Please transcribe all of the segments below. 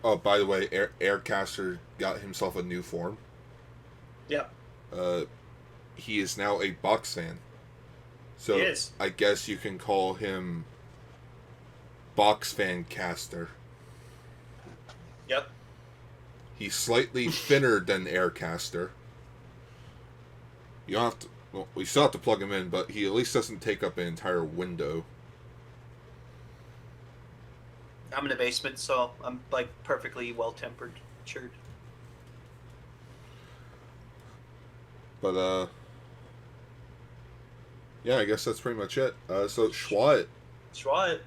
Oh, by the way, Aircaster got himself a new form. Yeah, Uh, he is now a box fan. he So is. I guess you can call him Box Fan Caster. Yep. He's slightly thinner than Aircaster. You don't have to. Well, we still have to plug him in, but he at least doesn't take up an entire window. I'm in the basement, so I'm like perfectly well tempered. But yeah, I guess that's pretty much it. So Schwat. That's right.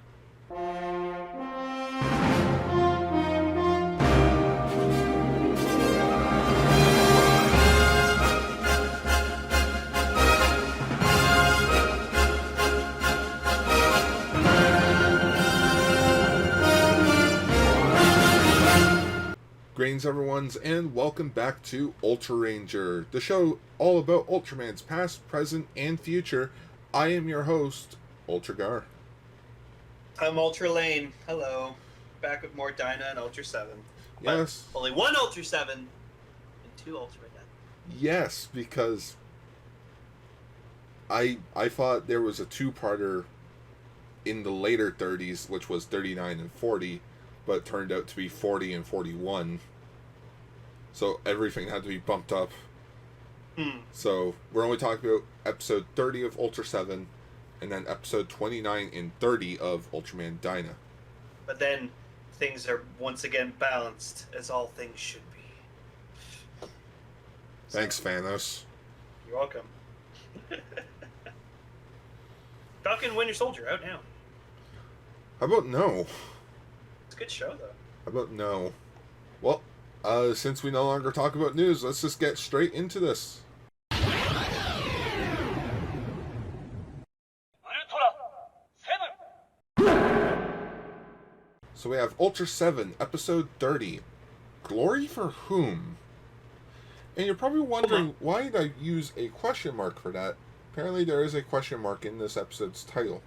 Greetings, everyone's, and welcome back to Ultraranger, the show all about Ultraman's past, present, and future. I am your host, Ultragar. I'm Ultra Lane. Hello. Back with more Dyna and Ultraseven. Yes. But only one Ultraseven and two Ultraman. Yes, because I thought there was a two-parter in the later 30s, which was 39 and 40, but it turned out to be 40 and 41. So everything had to be bumped up. So we're only talking about episode 30 of Ultra 7, and then episode 29 and 30 of Ultraman Dyna. But then things are once again balanced, as all things should be. Thanks, Thanos. You're welcome. Falcon Winter Soldier out now. How about no? It's a good show though. How about no? Well, since we no longer talk about news, let's just get straight into this. So we have Ultra 7, episode 30. Glory for whom? And you're probably wondering, why did I use a question mark for that? Apparently there is a question mark in this episode's title.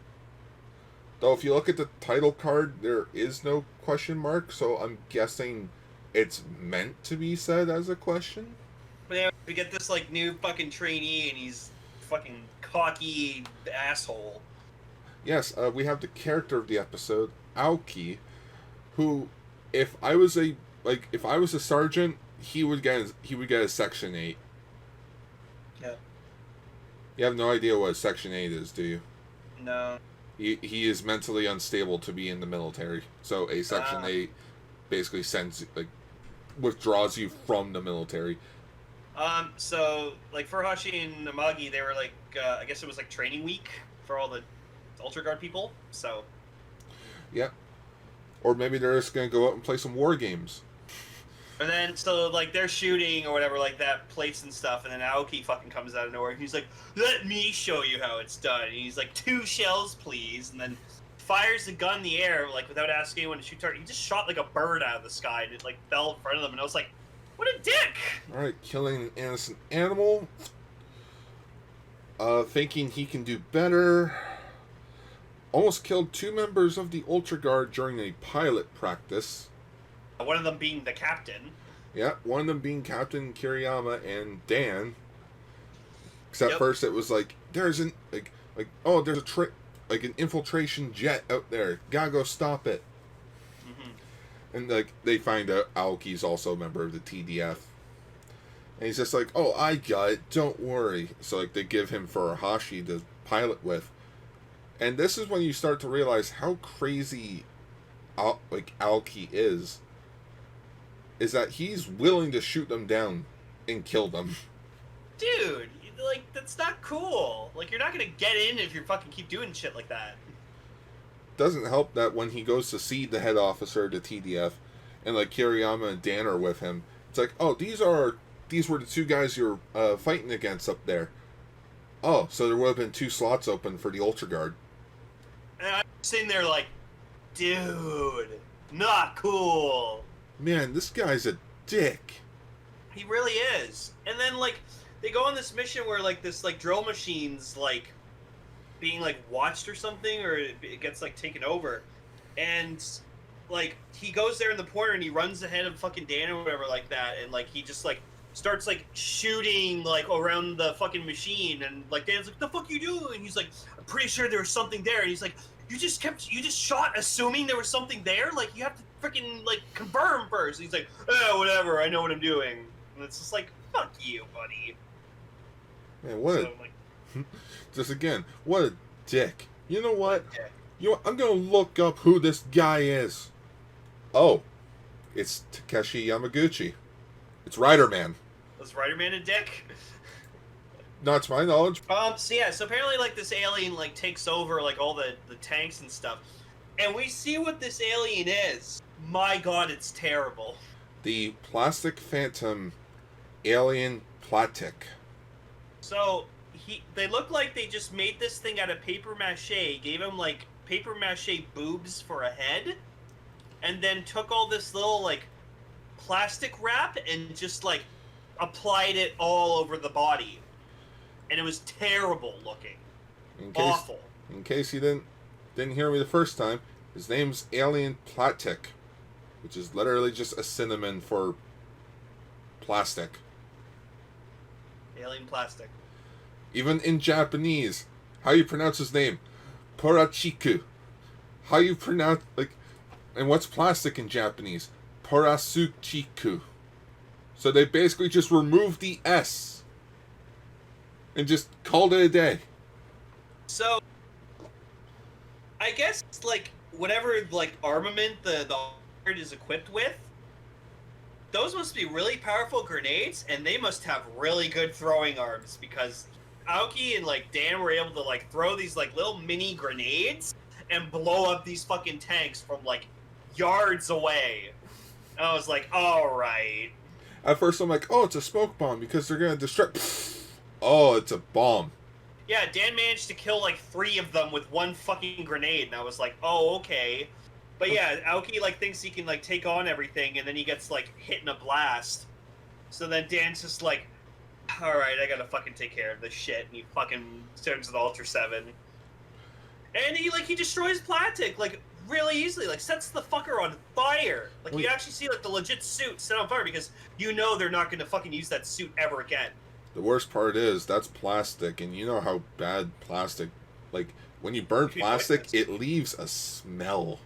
Though if you look at the title card, there is no question mark, so I'm guessing it's meant to be said as a question. But yeah, we get this like new fucking trainee, and he's fucking cocky asshole. Yes, we have the character of the episode, Aoki, who, if I was a sergeant, he would get a Section 8. Yeah. You have no idea what a Section 8 is, do you? No. He is mentally unstable to be in the military. So a Section 8 basically withdraws you from the military. So like Furuhashi and Amagi, they were like I guess it was like training week for all the Ultra Guard people. So yeah. Or maybe they're just gonna go out and play some war games. And then, so, like, they're shooting or whatever, like, that plates and stuff, and then Aoki fucking comes out of nowhere, and he's like, let me show you how it's done. And he's like, 2 shells, please, and then fires the gun in the air, like, without asking anyone to shoot target. He just shot, like, a bird out of the sky, and it, like, fell in front of them, and I was like, what a dick! Alright, killing an innocent animal. Thinking he can do better. Almost killed 2 members of the Ultra Guard during a pilot practice. One of them being the captain. Yeah, one of them being Captain Kiriyama and Dan. Because at first it was like, there's an an infiltration jet out there. Gotta go stop it. Mm-hmm. And like they find out Aoki's also a member of the TDF. And he's just like, oh, I got it, don't worry. So like they give him Furuhashi to pilot with. And this is when you start to realize how crazy Aoki is that he's willing to shoot them down and kill them. Dude, like, that's not cool. Like, you're not gonna get in if you fucking keep doing shit like that. Doesn't help that when he goes to see the head officer of the TDF, and, like, Kiriyama and Dan are with him, it's like, oh, these were the 2 guys you're fighting against up there. Oh, so there would have been 2 slots open for the Ultra Guard. And I'm sitting there like, dude, not cool. Man, this guy's a dick. He really is. And then, like, they go on this mission where, like, this, like, drill machine's, like, being, like, watched or something, or it gets, like, taken over. And like, he goes there in the corner and he runs ahead of fucking Dan or whatever like that, and, like, he just, like, starts, like, shooting, like, around the fucking machine, and, like, Dan's like, the fuck you doing? And he's like, I'm pretty sure there was something there, and he's like, you just shot assuming there was something there? Like, you have to freaking, like, confirm first. And he's like, oh, whatever, I know what I'm doing. And it's just like, fuck you, buddy. Man, what So, a... Just again, what a dick. You know what? I'm gonna look up who this guy is. Oh, it's Takeshisa Yamaguchi. It's Rider Man. Was Rider Man a dick? Not to my knowledge. So apparently, like, this alien, like, takes over, like, all the tanks and stuff. And we see what this alien is. My god, it's terrible. The Plastic Phantom Alien Platic. So, they look like they just made this thing out of paper mache, gave him, like, paper mache boobs for a head, and then took all this little, like, plastic wrap and just, like, applied it all over the body. And it was terrible looking. Awful. In case you didn't hear me the first time, his name's Alien Platic, which is literally just a synonym for plastic. Alien plastic. Even in Japanese, how you pronounce his name? Porachiku. How you pronounce, like, and what's plastic in Japanese? Porasuchiku. So they basically just removed the S and just called it a day. So, I guess, like, whatever, like, armament the Horde is equipped with, those must be really powerful grenades, and they must have really good throwing arms, because Aoki and, like, Dan were able to, like, throw these, like, little mini grenades and blow up these fucking tanks from, like, yards away. And I was like, alright. At first I'm like, oh, it's a smoke bomb, because they're gonna distract... Oh, it's a bomb. Yeah, Dan managed to kill, like, 3 of them with one fucking grenade, and I was like, oh, okay. But yeah, Aoki, like, thinks he can, like, take on everything, and then he gets, like, hit in a blast. So then Dan's just like, alright, I gotta fucking take care of this shit, and he fucking turns to the Ultraseven. And he destroys Platic, like, really easily, like, sets the fucker on fire. Like, you actually see, like, the legit suit set on fire, because you know they're not gonna fucking use that suit ever again. The worst part is, that's plastic, and you know how bad plastic, like, when you burn plastic, it leaves a smell.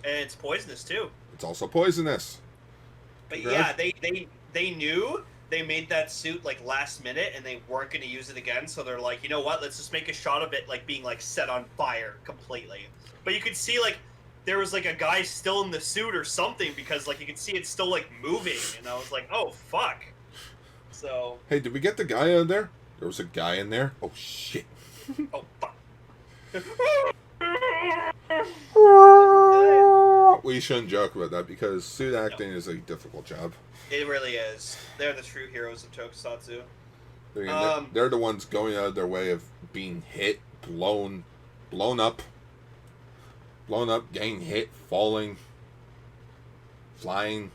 And it's poisonous, too. It's also poisonous. But yeah, they knew they made that suit, like, last minute, and they weren't going to use it again, so they're like, you know what, let's just make a shot of it, like, being, like, set on fire completely. But you could see, like, there was, like, a guy still in the suit or something, because, like, you could see it still, like, moving, and I was like, oh, fuck. So... Hey, did we get the guy out of there? There was a guy in there? Oh, shit. Oh, fuck. We shouldn't joke about that, because suit acting is a difficult job. It really is. They're the true heroes of tokusatsu. They're the ones going out of their way of being hit, blown up, getting hit, falling, flying.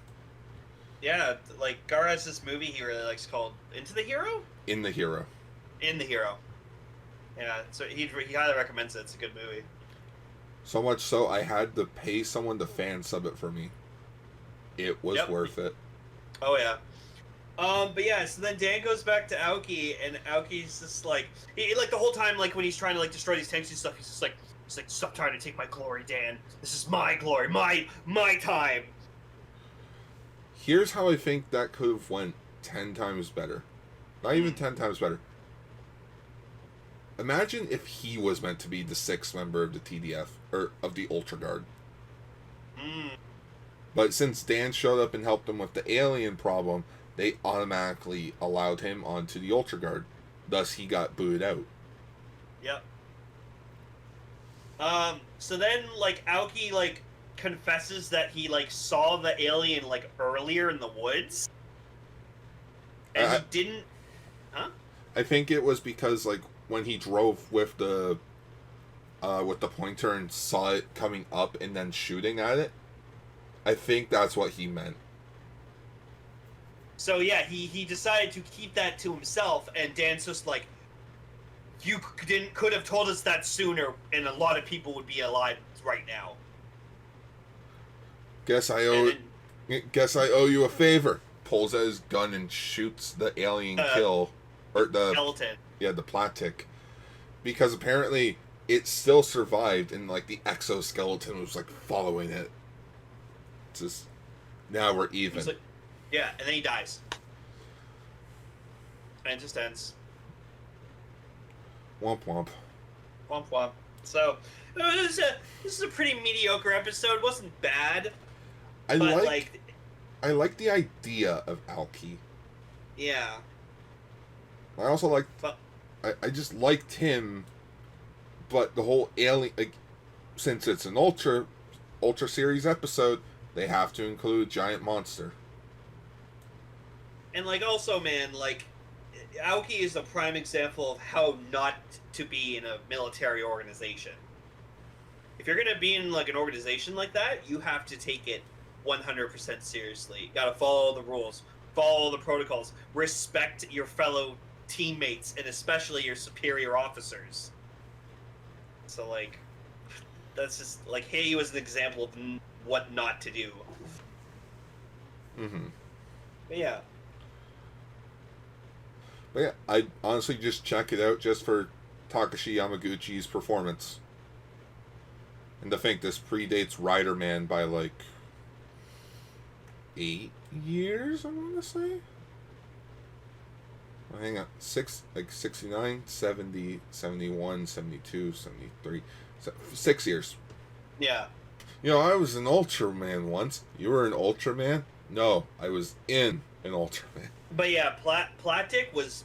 Yeah, like, Gar has this movie he really likes called Into the Hero? In the Hero. In the Hero. Yeah, so he highly recommends it. It's a good movie. So much so, I had to pay someone to fan sub it for me. It was worth it. Oh, yeah. But yeah, so then Dan goes back to Aoki, and Aoki's just like, like, the whole time, like, when he's trying to, like, destroy these tanks and stuff, he's just like, stop trying to take my glory, Dan. This is my glory, my time. Here's how I think that could have went 10 times better. Not even 10 times better. Imagine if he was meant to be the 6th member of the TDF, or of the Ultra Guard. But since Dan showed up and helped him with the alien problem, they automatically allowed him onto the Ultra Guard. Thus, he got booted out. Yep. So then, like, Aoki, like, confesses that he, like, saw the alien, like, earlier in the woods. And he didn't... Huh? I think it was because, like, when he drove with the pointer and saw it coming up and then shooting at it, I think that's what he meant. So, yeah, he decided to keep that to himself, and Dan's just like, you could have told us that sooner, and a lot of people would be alive right now. Guess I owe you a favor. Pulls out his gun and shoots the alien kill, or the skeleton. Yeah, the Platic, because apparently it still survived, and like the exoskeleton was like following it. It's just now we're even. Like, yeah, and then he dies. And it just ends. Womp womp. Womp womp. So this is a pretty mediocre episode. It wasn't bad. I like the idea of Alki. Yeah. I also like. I just liked him, but the whole alien, like, since it's an Ultra series episode, they have to include giant monster. And like also, man, like Aoki is a prime example of how not to be in a military organization. If you're gonna be in like an organization like that, you have to take it 100% seriously. You gotta follow the rules, follow the protocols, respect your fellow teammates, and especially your superior officers. So like, that's just like, he was an example of what not to do. Mm-hmm. But yeah. But yeah, I honestly just check it out just for Takeshisa Yamaguchi's performance. And to think this predates Rider Man by like 8 years, I want to say. Hang on, 69, 70, 71, 72, 73, 6 years. Yeah. You know, I was an Ultraman once. You were an Ultraman? No, I was in an Ultraman. But yeah, Platic was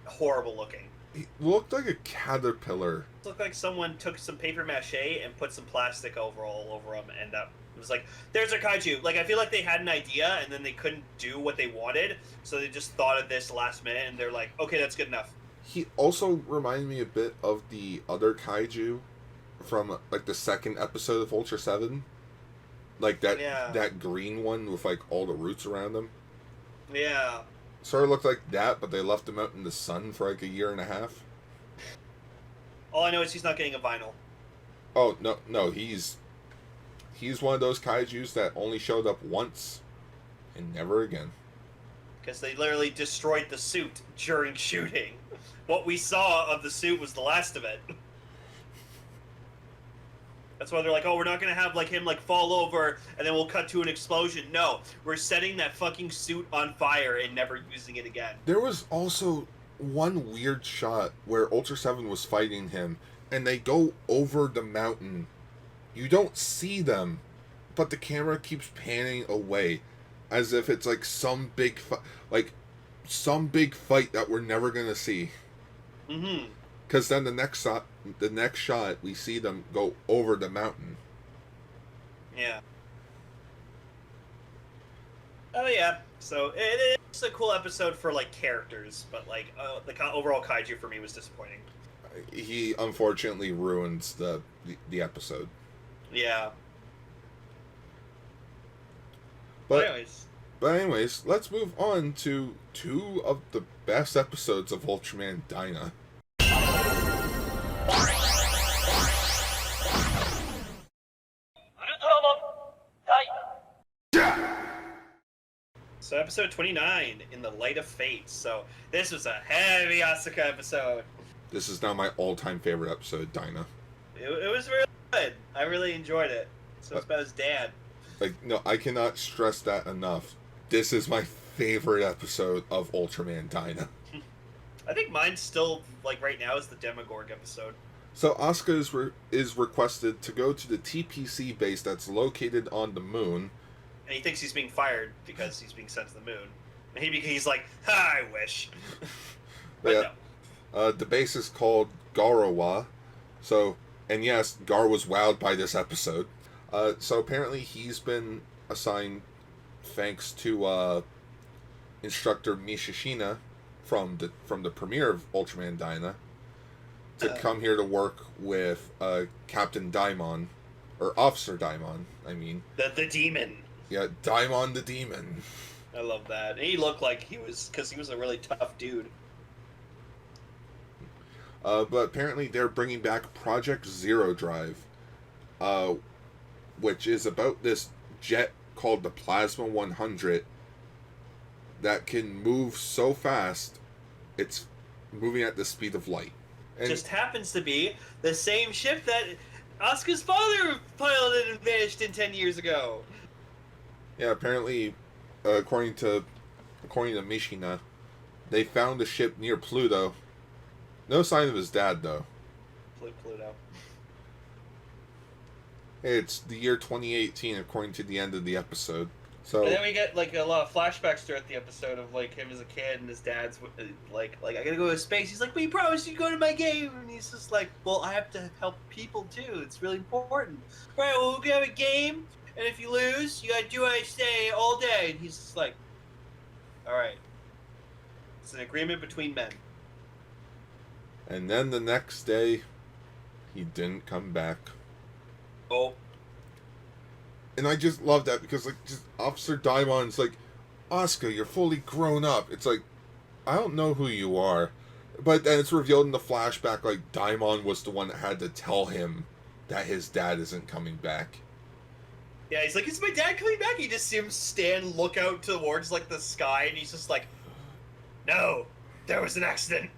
horrible looking. He looked like a caterpillar. It looked like someone took some paper mache and put some plastic all over him, and it was like, there's our kaiju. Like, I feel like they had an idea, and then they couldn't do what they wanted, so they just thought of this last minute, and they're like, okay, that's good enough. He also reminded me a bit of the other kaiju from, like, the second episode of Ultraseven. Like, that green one with, like, all the roots around them. Yeah. Sort of looked like that, but they left him out in the sun for, like, a year and a half. All I know is he's not getting a vinyl. Oh, no, he's one of those kaijus that only showed up once and never again. Because they literally destroyed the suit during shooting. What we saw of the suit was the last of it. That's why they're like, oh, we're not going to have like him like fall over and then we'll cut to an explosion. No, we're setting that fucking suit on fire and never using it again. There was also one weird shot where Ultraseven was fighting him and they go over the mountain. You don't see them, but the camera keeps panning away as if it's like some big fight that we're never going to see. Mm-hmm. Because then the next shot, we see them go over the mountain. Yeah. Oh yeah. So it's a cool episode for like characters, but like the overall kaiju for me was disappointing. He unfortunately ruins the episode. Yeah. But anyways, let's move on to 2 of the best episodes of Ultraman Dyna. So episode 29, In the Light of Fate. So this was a heavy Asuka episode. This is now my all-time favorite episode, Dyna. It was really good. I really enjoyed it. So it's about his dad. Like, no, I cannot stress that enough. This is my favorite episode of Ultraman Dyna. I think mine's still, like, right now is the Demogorg episode. So Asuka is requested to go to the TPC base that's located on the moon. And he thinks he's being fired because he's being sent to the moon. And he's like, ha, I wish. But yeah. No. The base is called Garawa. So, and yes, Gar was wowed by this episode. So apparently he's been assigned, thanks to instructor Mishishina from the premiere of Ultraman Dyna, to come here to work with Captain Daimon, or Officer Daimon, I mean. The demon. Yeah, Daimon the Demon. I love that. And he looked like he was a really tough dude. But apparently they're bringing back Project Zero Drive, which is about this jet called the Plasma 100 that can move so fast, it's moving at the speed of light. And just happens to be the same ship that Asuka's father piloted and vanished in 10 years ago. yeah, apparently, according to Mishina, they found a ship near Pluto. No sign of his dad, though. Pluto. It's the year 2018, according to the end of the episode. So, and then we get like a lot of flashbacks throughout the episode of like him as a kid and his dad's like I gotta go to space. He's like, "We promised you'd go to my game," and he's just like, "Well, I have to help people too. It's really important." Right? Well, we're gonna have a game, and if you lose, you gotta do what I say all day. And he's just like, "All right, it's an agreement between men." and then the next day, he didn't come back. Oh. And I just love that because, like, just Officer Daimon's like, Asuka, you're fully grown up. It's like, I don't know who you are. But then it's revealed in the flashback, like, Daimon was the one that had to tell him that his dad isn't coming back. Yeah, he's like, "Is my dad coming back?" He just sees him stand, look out towards, like, the sky, and he's just like, "No, there was an accident."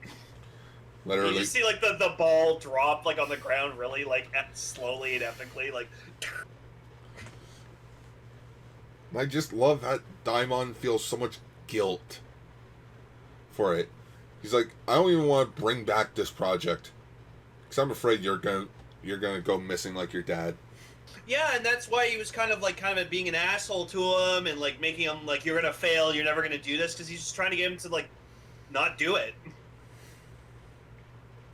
Literally. You just see, like, the ball drop, like, on the ground really, like, slowly and epically, like... I just love that Daimon feels so much guilt for it. He's like, I don't even want to bring back this project because I'm afraid you're gonna go missing like your dad. Yeah, and that's why he was kind of being an asshole to him and like making him like, "You're gonna fail, you're never gonna do this," because he's just trying to get him to like not do it.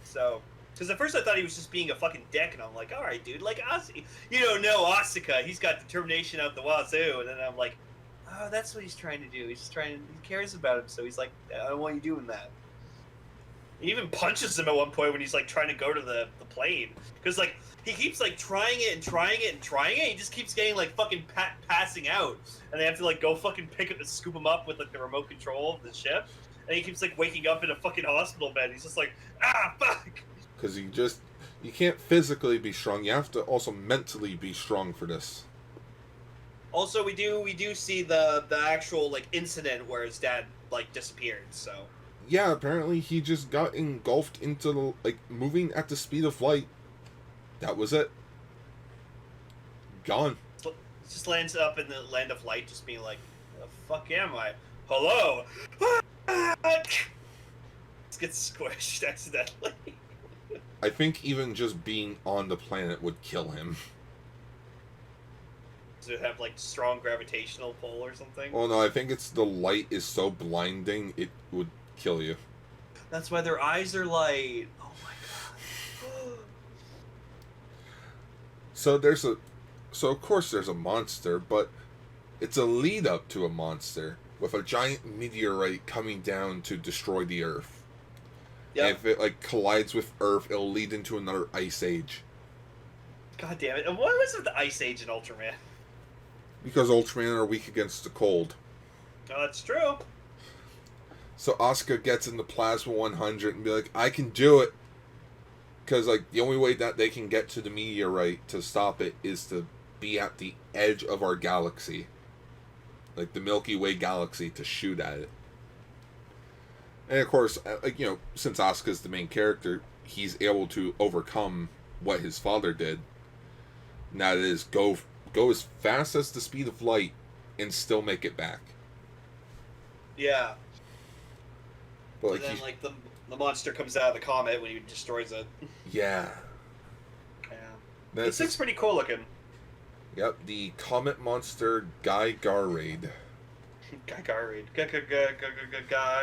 So, because at first I thought he was just being a fucking dick, and I'm like, "All right, dude, like you don't know Asuka, he's got determination out the wazoo," and then I'm like, "Oh, that's what he's trying to do. He's just he cares about him, so he's like, I don't want you doing that." He even punches him at one point when he's like trying to go to the plane, because like he keeps like trying it and trying it and trying it. He just keeps getting like fucking passing out, and they have to like go fucking pick up and scoop him up with like the remote control of the ship. And he keeps like waking up in a fucking hospital bed. He's just like, "Ah, fuck." Because you can't physically be strong. You have to also mentally be strong for this. Also, we do see the actual like incident where his dad like disappeared. So yeah, apparently he just got engulfed into the, like, moving at the speed of light. That was it. Gone. just lands up in the land of light, just being like, "The fuck am I? Hello." Just gets squished accidentally. I think even just being on the planet would kill him. Does it have like strong gravitational pull or something? Oh no, I think it's the light is so blinding it would kill you. That's why their eyes are light. Oh my god. So of course there's a monster, but it's a lead up to a monster with a giant meteorite coming down to destroy the Earth. Yeah. If it like collides with Earth, it'll lead into another ice age. God damn it. And what was with the Ice Age in Ultraman? Because Ultraman are weak against the cold. Oh, that's true. So Asuka gets in the Plasma 100 and be like, I can do it. Because like the only way that they can get to the meteorite to stop it is to be at the edge of our galaxy. Like the Milky Way galaxy, to shoot at it. And of course, like, you know, since Asuka's the main character, he's able to overcome what his father did. And that is go as fast as the speed of light and still make it back. Yeah. But and then, like, the monster comes out of the comet when he destroys it. Yeah. Yeah. This looks pretty cool looking. Yep, the comet monster Guy Garraid. Guy Garraid. Guy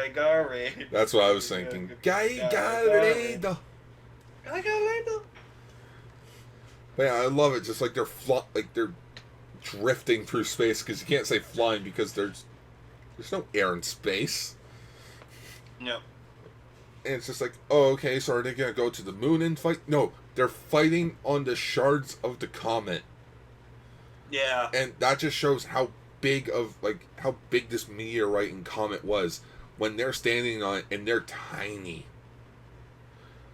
Garraid. That's what I was thinking. Guy Garraid. Guy Garraid. But yeah, I love it. Just like they're drifting through space, because you can't say flying because there's no air in space. No. And it's just like, oh, okay, so are they gonna go to the moon and fight? No, they're fighting on the shards of the comet. Yeah. And that just shows how big this meteorite and comet was when they're standing on it, and they're tiny.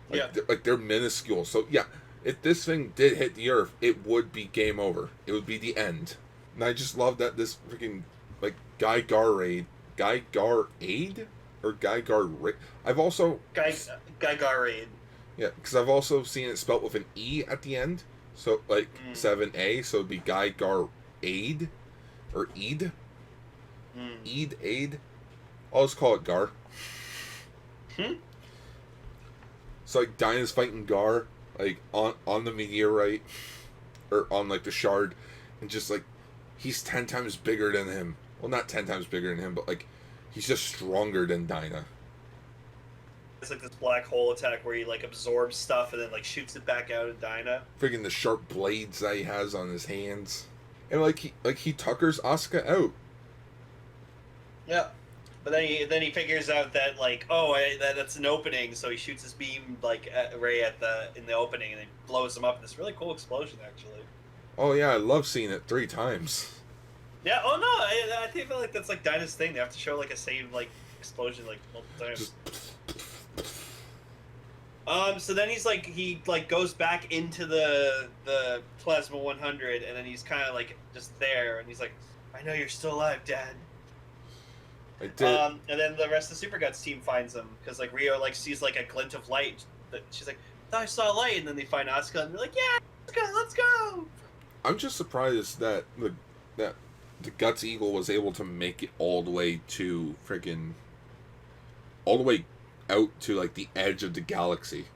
They're minuscule. So yeah, if this thing did hit the Earth, it would be game over. It would be the end. And I just love that this freaking, like, Guy Garade, or Guy Gar. I've also Guy Garade. Yeah, because I've also seen it spelt with an E at the end, so like 7A, so it'd be Guy Gar-Aid or Eid. Aid. I'll just call it Gar. So like Dyna's fighting Gar, like on the meteorite, or on like the shard, and just like he's 10 times bigger than him. Well, not 10 times bigger than him, but like he's just stronger than Dyna. It's like this black hole attack where he like absorbs stuff and then like shoots it back out at Dyna. Freaking the sharp blades that he has on his hands, and he tuckers Asuka out. Yeah, but then he figures out that like that's an opening, so he shoots his beam like ray in the opening and it blows him up in this really cool explosion actually. Oh yeah, I love seeing it 3 times. Yeah. Oh no, I feel like that's like Dyna's thing. They have to show like a same like explosion like multiple times. Just... So then he goes back into the Plasma 100, and then he's kind of like just there, and he's like, "I know you're still alive, Dad." I did. And then the rest of the Super Guts team finds him because like Rio like sees like a glint of light. She's like, "I thought I saw a light," and then they find Asuka, and they're like, "Yeah, let's go." I'm just surprised that the Guts Eagle was able to make it all the way out to like the edge of the galaxy.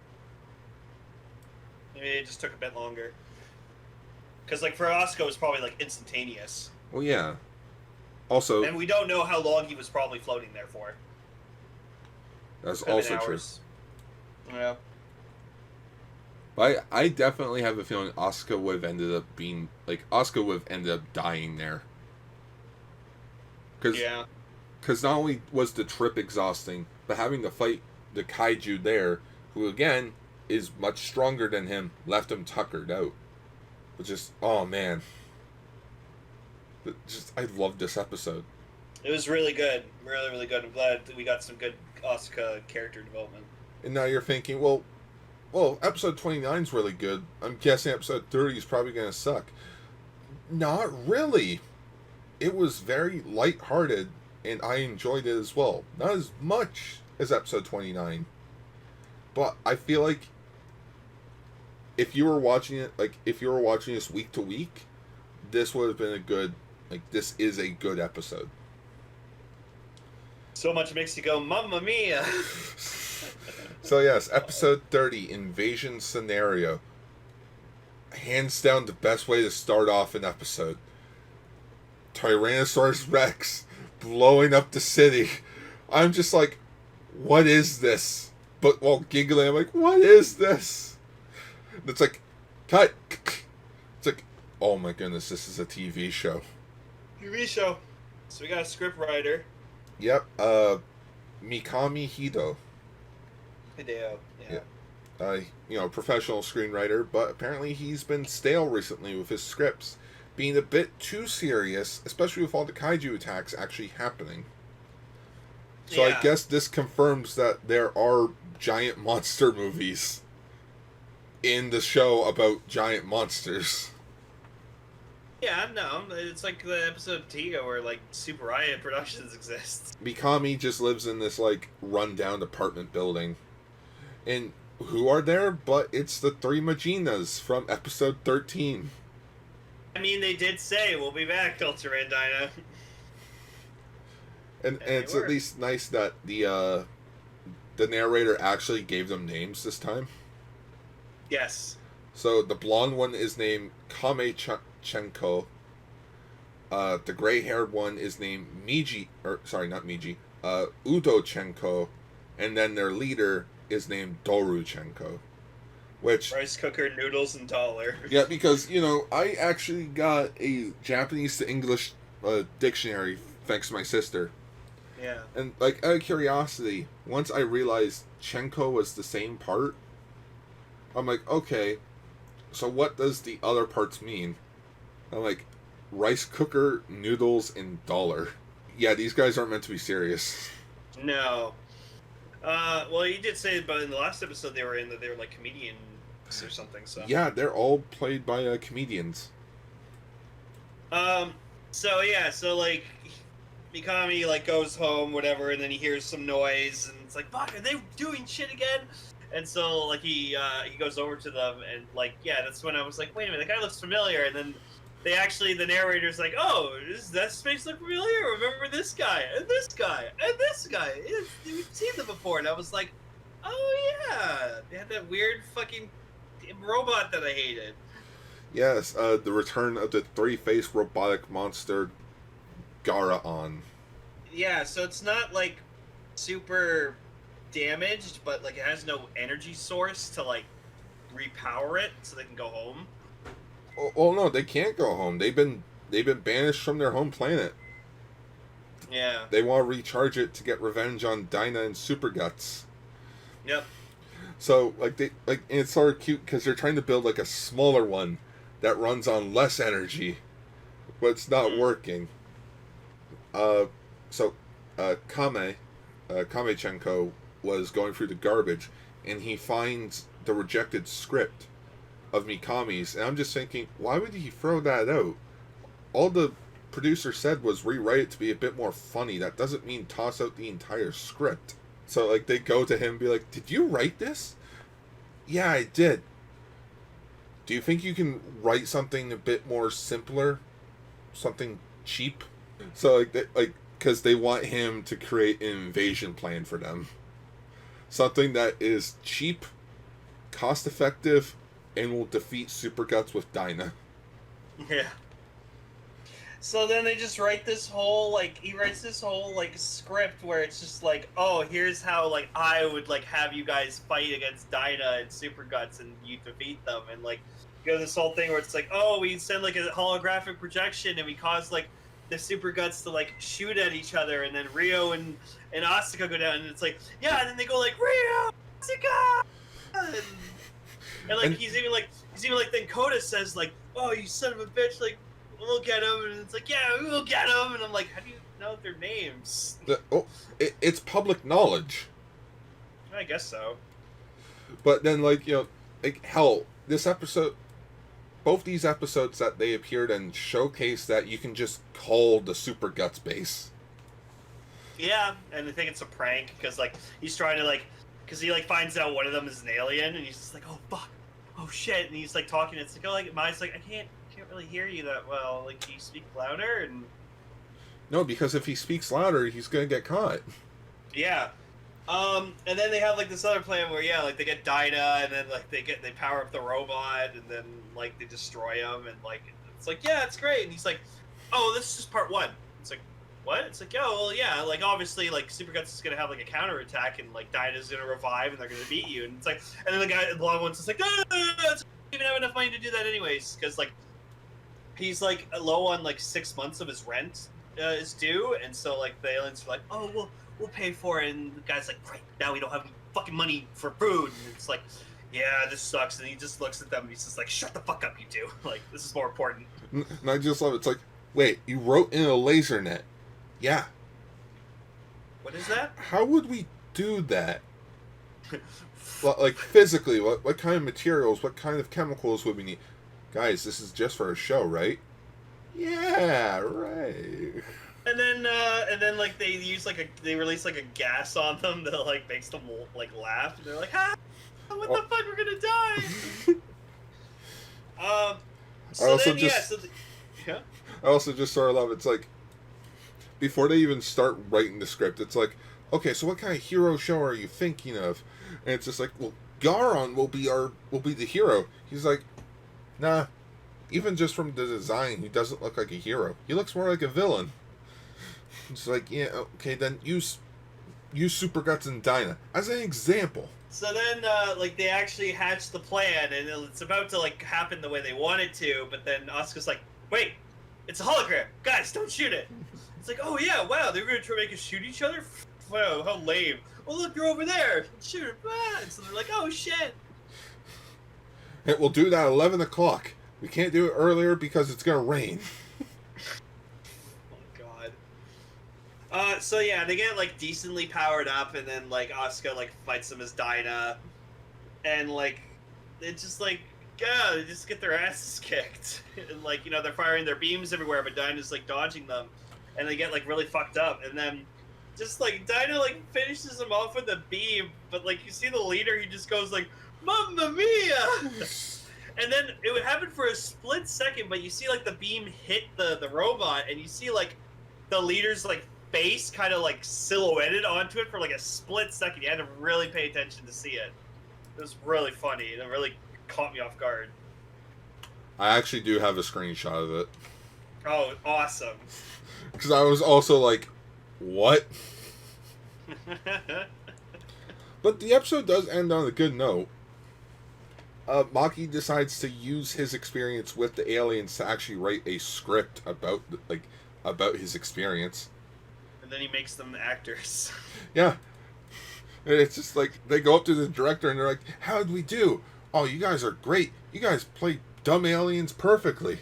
Maybe it just took a bit longer. Because like for Asuka, it was probably like instantaneous. Well, yeah. Also, and we don't know how long he was probably floating there for. That's also true. Yeah. But I definitely have a feeling Asuka would have ended up dying there. Because not only was the trip exhausting, but having to fight the kaiju there, who again is much stronger than him, left him tuckered out. But just, oh man. I loved this episode. It was really good. Really, really good. I'm glad that we got some good Asuka character development. And now you're thinking, well, episode 29 is really good. I'm guessing episode 30 is probably going to suck. Not really. It was very lighthearted, and I enjoyed it as well. Not as much as episode 29. But I feel like if you were watching this week to week, this would have been this is a good episode. So much makes you go, Mamma Mia! So yes, episode 30, Invasion Scenario. Hands down the best way to start off an episode. Tyrannosaurus Rex blowing up the city. I'm just like, what is this? But while giggling, I'm like, what is this? And it's like, cut. It's like, oh my goodness, this is a TV show. TV show. So we got a script writer. Yep, Mikami Hideo. Yeah. Professional screenwriter, but apparently he's been stale recently with his scripts, being a bit too serious, especially with all the kaiju attacks actually happening. So yeah. I guess this confirms that there are giant monster movies in the show about giant monsters. Yeah, no, it's like the episode of Tiga where, like, Super Riot Productions exists. Mikami just lives in this, like, run-down apartment building. And who are there? But it's the 3 Majinas from episode 13. I mean, they did say, we'll be back, Ultraman Dyna. And it's at least nice that the narrator actually gave them names this time. Yes. So the blonde one is named Kame-chenko. The gray-haired one is named Udo-chenko. And then their leader is named Doru-chenko. Which... rice cooker, noodles, and dollar. Yeah, because, I actually got a Japanese to English dictionary thanks to my sister. Yeah. And, like, out of curiosity, once I realized Chenko was the same part, I'm like, okay, so what does the other parts mean? I'm like, rice cooker, noodles, and dollar. Yeah, these guys aren't meant to be serious. No. Well, you did say, but in the last episode they were in that they were like comedians or something. So yeah, they're all played by comedians. So yeah, so like Mikami like goes home, whatever, and then he hears some noise, and it's like, "Fuck, are they doing shit again?" And so like he goes over to them, and like yeah, that's when I was like, "Wait a minute, that guy looks familiar." And then the narrator's like, "Oh, does that space look familiar? Remember this guy and this guy and this guy? We've seen them before." And I was like, "Oh yeah, they had that weird fucking robot that I hated." Yes, the return of the three-faced robotic monster Gara-on. Yeah, so it's not like super damaged, but like it has no energy source to like repower it so they can go home. Oh no, they can't go home. They've been banished from their home planet. Yeah. They want to recharge it to get revenge on Dyna and Super Guts. Yep. So and it's sort of cute because they're trying to build like a smaller one that runs on less energy, but it's not working. Kamechenko was going through the garbage, and he finds the rejected script of Mikami's, and I'm just thinking, why would he throw that out? All the producer said was rewrite it to be a bit more funny. That doesn't mean toss out the entire script. So, like, they go to him and be like, did you write this? Yeah, I did. Do you think you can write something a bit more simpler? Something cheap? So, because they want him to create an invasion plan for them. Something that is cheap, cost-effective, and will defeat Super Guts with Dyna. Yeah. So then they just write this whole, he writes this whole, script where it's just like, oh, here's how, I would, have you guys fight against Dyna and Super Guts and you defeat them. And, this whole thing where it's like, oh, we send, a holographic projection and we cause, the Super Guts to, shoot at each other. And then Rio and Asuka go down and it's like, yeah, and then they go, Rio! Asuka! And he's even then Coda says, oh, you son of a bitch, we'll get him, and it's like, yeah, we'll get him, and I'm like, how do you know their names? It's public knowledge. I guess so. But then, hell, this episode, both these episodes that they appeared in showcase that you can just call the Super Guts base. Yeah, and I think it's a prank, because, he's trying to, because he, finds out one of them is an alien, and he's just like, oh, fuck, oh, shit, and he's, talking, it's like, oh, Mai's like, I can't really hear you that well. Can you speak louder? And no, because if he speaks louder, he's gonna get caught. Yeah. And then they have this other plan where they get Dyna, and then they power up the robot, and then they destroy him, and it's yeah, it's great. And he's like, oh, this is just part one. It's like, what? It's like, oh, well, yeah, obviously Super Guts is gonna have a counterattack, and Dyna's gonna revive, and they're gonna beat you. And it's and then the guy, the long one's just like, no, I don't even have enough money to do that anyways, because he's low on 6 months of his rent is due, and so the aliens are like, oh, we'll pay for it, and the guy's like, great, now we don't have any fucking money for food, and it's yeah, this sucks, and he just looks at them and he's just like, shut the fuck up, you two, this is more important. And I just love it. It's wait, you wrote in a laser net? Yeah. What is that? How would we do that? Physically, what kind of materials, what kind of chemicals would we need? Guys, this is just for a show, right? Yeah, right. And then they use they release a gas on them that makes them laugh, and they're like, ah, what the fuck, we're gonna die. I also just sort of love it's before they even start writing the script, it's okay, so what kind of hero show are you thinking of? And it's just well, Garon will be the hero. He's like, nah, even just from the design, he doesn't look like a hero. He looks more like a villain. It's yeah, okay, then use Super Guts and Dyna as an example. So then, they actually hatch the plan, and it's about to, happen the way they want it to, but then Asuka's like, wait, it's a hologram. Guys, don't shoot it. It's oh, yeah, wow, they're going to try to make us shoot each other? Wow, how lame. Oh, look, you're over there. Shoot it. And so they're like, oh, shit. And we'll do that at 11 o'clock. We can't do it earlier because it's going to rain. Oh, God. So, yeah, they get, decently powered up, and then, Asuka, fights them as Dyna. And, it's just, yeah, they just get their asses kicked. And, like, you know, they're firing their beams everywhere, but Dyna's, like, dodging them. And they get, like, really fucked up. And then just, like, Dyna, like, finishes them off with a beam. But, like, you see the leader, he just goes, like, Mamma Mia! And then it would happen for a split second, but you see, like, the beam hit the robot, and you see, like, the leader's, like, face kind of, like, silhouetted onto it for, like, a split second. You had to really pay attention to see it. It was really funny, and it really caught me off guard. I actually do have a screenshot of it. Oh, awesome. Because I was also like, what? But the episode does end on a good note. Maki decides to use his experience with the aliens to actually write a script about his experience. And then he makes them actors. Yeah. And it's just like, they go up to the director and they're like, how'd we do? Oh, you guys are great. You guys play dumb aliens perfectly.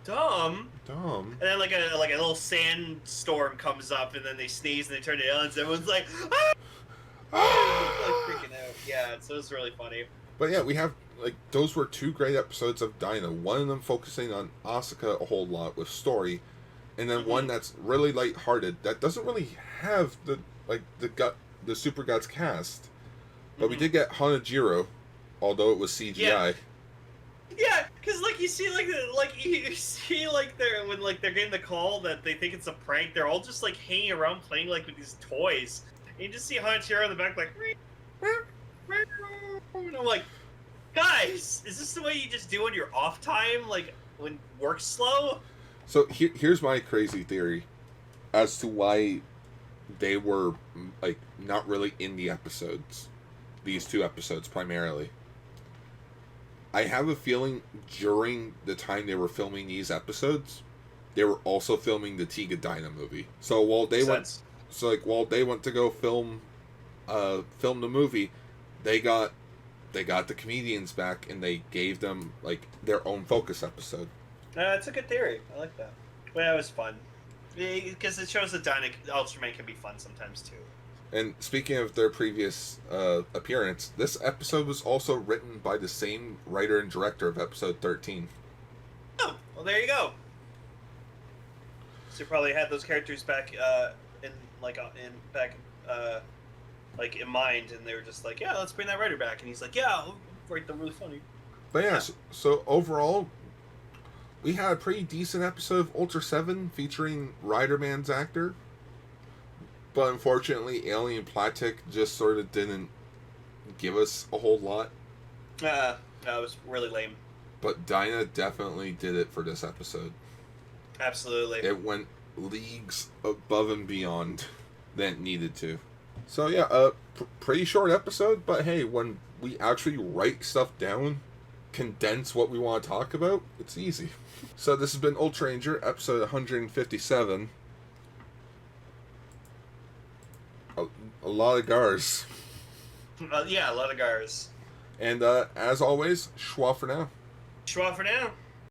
Dumb? Dumb. And then like a little sandstorm comes up, and then they sneeze and they turn to aliens. And everyone's like, ah! Like freaking out. Yeah, so it was really funny. But yeah, we have, like, those were 2 great episodes of Dyna. One of them focusing on Asuka a whole lot with story, and then one that's really lighthearted that doesn't really have the Super Gods cast. But we did get Hanajiro, although it was CGI. Yeah, because like you see they're when like they're getting the call that they think it's a prank, they're all just like hanging around playing like with these toys. And you just see Hanachiro in the back like, and I'm like, guys, is this the way you just do on your off time, like when work's slow? So here's my crazy theory as to why they were like not really in the episodes, these 2 episodes primarily. I have a feeling during the time they were filming these episodes, they were also filming the Tiga Dyna movie. So while they went to go film the movie, they got the comedians back and they gave them like their own focus episode. It's a good theory. I like that. Well, it was fun because it shows that Dyna Ultraman can be fun sometimes too. And speaking of their previous appearance, this episode was also written by the same writer and director of episode 13. Oh, well, there you go. So you probably had those characters back in mind, and they were just like, yeah, let's bring that writer back. And he's like, yeah, we'll write them really funny. But yeah, so overall, we had a pretty decent episode of Ultraseven featuring Riderman's actor. But unfortunately, Alien Platic just sort of didn't give us a whole lot. No, it was really lame. But Dyna definitely did it for this episode. Absolutely. It went leagues above and beyond than it needed to. So yeah, pretty short episode, but hey, when we actually write stuff down, condense what we want to talk about, it's easy. So this has been Ultraranger, episode 157. A lot of Gars. Yeah, a lot of Gars. And as always, schwa for now. Schwa for now.